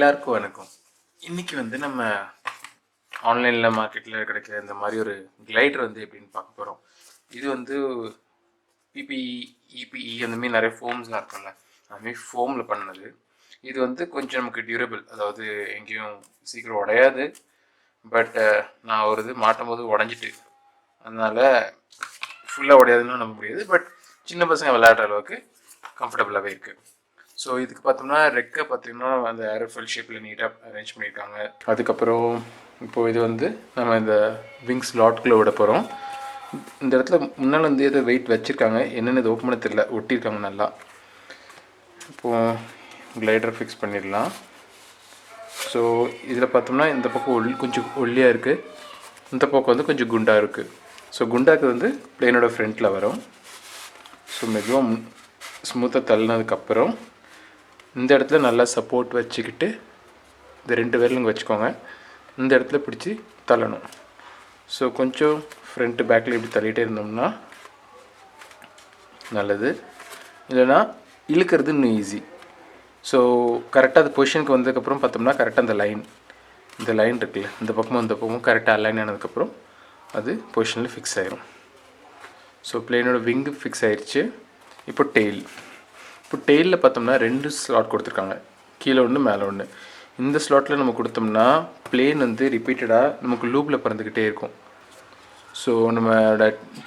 எல்லாருக்கும் வணக்கம். இன்றைக்கி வந்து நம்ம ஆன்லைனில் மார்க்கெட்டில் கிடைக்கிற இந்த மாதிரி ஒரு கிளைடர் வந்து எப்படின்னு பார்க்க போகிறோம். இது வந்து பிபிஇ, இபிஇ அந்த மாதிரி நிறைய ஃபோம்ஸ்லாம் இருக்குல்ல, அதுமாரி ஃபோமில் பண்ணது. இது வந்து கொஞ்சம் நமக்கு டியூரபிள், அதாவது எங்கேயும் சீக்கிரம் உடையாது. பட் நான் ஒரு இது மாட்டும் போது உடஞ்சிட்டு, அதனால் ஃபுல்லாக உடையாதுன்னு நம்ப முடியாது. பட் சின்ன பசங்க விளையாடுற அளவுக்கு கம்ஃபர்டபுளாகவே இருக்குது. ஸோ இதுக்கு பார்த்தோம்னா ரெக்கை பார்த்தீங்கன்னா அந்த ஏரோஃபைல் ஷேப்பில் நீட்டாக அரேஞ்ச் பண்ணியிருக்காங்க. அதுக்கப்புறம் இப்போது இது வந்து நம்ம இந்த விங்ஸ் லாட்குள்ளே விட போகிறோம். இந்த இடத்துல முன்னால் வந்து எதோ வெயிட் வச்சுருக்காங்க, என்னென்னு இது ஓப்பன் பண்ண தெரியல, ஒட்டியிருக்காங்க நல்லா. இப்போது கிளைடர் ஃபிக்ஸ் பண்ணிடலாம். ஸோ இதில் பார்த்தோம்னா இந்த பக்கம் கொஞ்சம் ஒல்லியாக இருக்குது, இந்த பக்கம் வந்து கொஞ்சம் குண்டாக இருக்குது. ஸோ குண்டாக்கு வந்து பிளேனோட ஃப்ரண்ட்டில் வரும். ஸோ மெதுவாக ஸ்மூத்தாக தள்ளினதுக்கப்புறம் இந்த இடத்துல நல்லா சப்போர்ட் வச்சுக்கிட்டு இந்த 2 விரலுங்க வச்சுக்கோங்க. இந்த இடத்துல பிடிச்சி தள்ளணும். ஸோ கொஞ்சம் ஃப்ரண்ட்டு பேக்கில் இப்படி தள்ளிகிட்டே இருந்தோம்னா நல்லது, இல்லைனா இழுக்கிறது இன்னும் ஈஸி. ஸோ கரெக்டாக அது பொசிஷனுக்கு வந்ததுக்கப்புறம் பார்த்தோம்னா கரெக்டாக இந்த லைன் இருக்குல்ல, இந்த பக்கமும் கரெக்டாக அலைன் ஆனதுக்கப்புறம் அது பொசிஷனில் ஃபிக்ஸ் ஆயிரும். ஸோ பிளேனோட விங்கு ஃபிக்ஸ் ஆயிடுச்சு. இப்போ டெயிலில் பார்த்தோம்னா 2 ஸ்லாட் கொடுத்துருக்காங்க, கீழே ஒன்று மேலே ஒன்று. இந்த ஸ்லாட்டில் நம்ம கொடுத்தோம்னா பிளேன் வந்து ரிப்பீட்டடாக நமக்கு லூப்பில் பறந்துக்கிட்டே இருக்கும். ஸோ நம்மளோட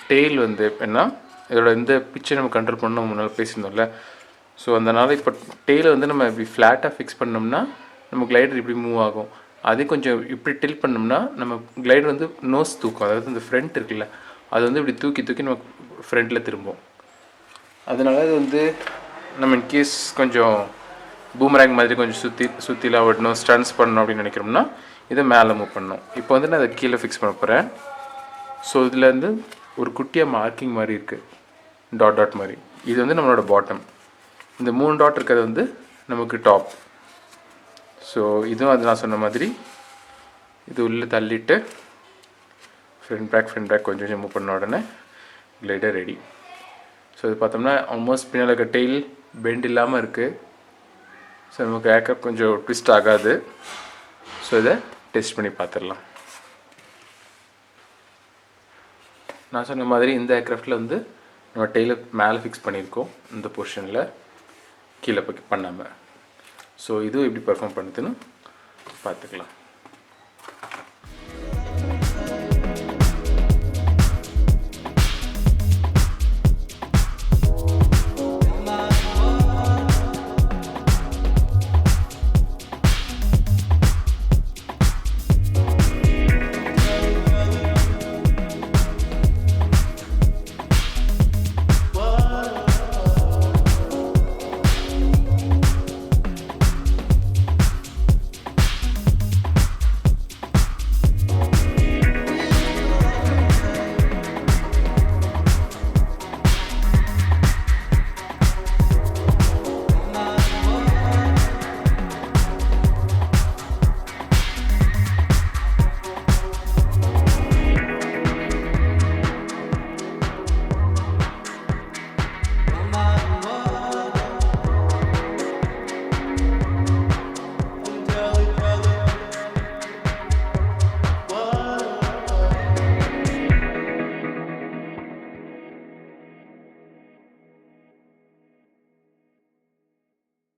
டெயில் வந்து எப்படின்னா இதோட இந்த பிச்சை நம்ம கண்ட்ரோல் பண்ண முன்னால் பேசியிருந்தோம்ல. ஸோ அதனால் இப்போ டெயிலை வந்து நம்ம இப்படி ஃப்ளாட்டாக ஃபிக்ஸ் பண்ணோம்னா நம்ம கிளைடர் இப்படி மூவ் ஆகும். அதே கொஞ்சம் இப்படி டில் பண்ணோம்னா நம்ம கிளைடர் வந்து நோஸ் தூக்கும், அதாவது இந்த ஃப்ரண்ட் இருக்குல்ல, அது வந்து இப்படி தூக்கி நம்ம ஃப்ரண்ட்டில் திரும்பும். அதனால் அது வந்து நம்ம இன்கேஸ் கொஞ்சம் பூமராங் மாதிரி கொஞ்சம் சுற்றிலாம் விடணும், ஸ்டன்ஸ் பண்ணணும் அப்படின்னு நினைக்கிறோம்னா இதை மேலே மூவ் பண்ணணும். இப்போ வந்து நான் அதை கீழே ஃபிக்ஸ் பண்ண போகிறேன். ஸோ இதில் வந்து ஒரு குட்டியாக மார்க்கிங் மாதிரி இருக்குது, டாட் மாதிரி. இது வந்து நம்மளோட பாட்டம். இந்த 3 டாட் இருக்கிறது வந்து நமக்கு டாப். ஸோ இதுவும் அது நான் சொன்ன மாதிரி இது உள்ளே தள்ளிட்டு ஃப்ரண்ட் பேக் கொஞ்சம் மூவ் பண்ண உடனே கிளைடர் ரெடி. ஸோ இது பார்த்தோம்னா ஆல்மோஸ்ட் பின்னால் இருக்க டெயில் பெண்ட் இல்லாமல் இருக்குது. ஸோ நமக்கு ஏர்க்ராஃப்ட் கொஞ்சம் ட்விஸ்ட் ஆகாது. ஸோ இதை டெஸ்ட் பண்ணி பார்த்துடலாம். நான் சொன்ன மாதிரி இந்த ஏர்க்ராஃப்டில் வந்து நம்ம டெயிலை மேலே ஃபிக்ஸ் பண்ணியிருக்கோம், இந்த பொசிஷனில் கீழே பண்ணாமல். ஸோ இதுவும் எப்படி பெர்ஃபார்ம் பண்ணுதுன்னு பார்த்துக்கலாம்.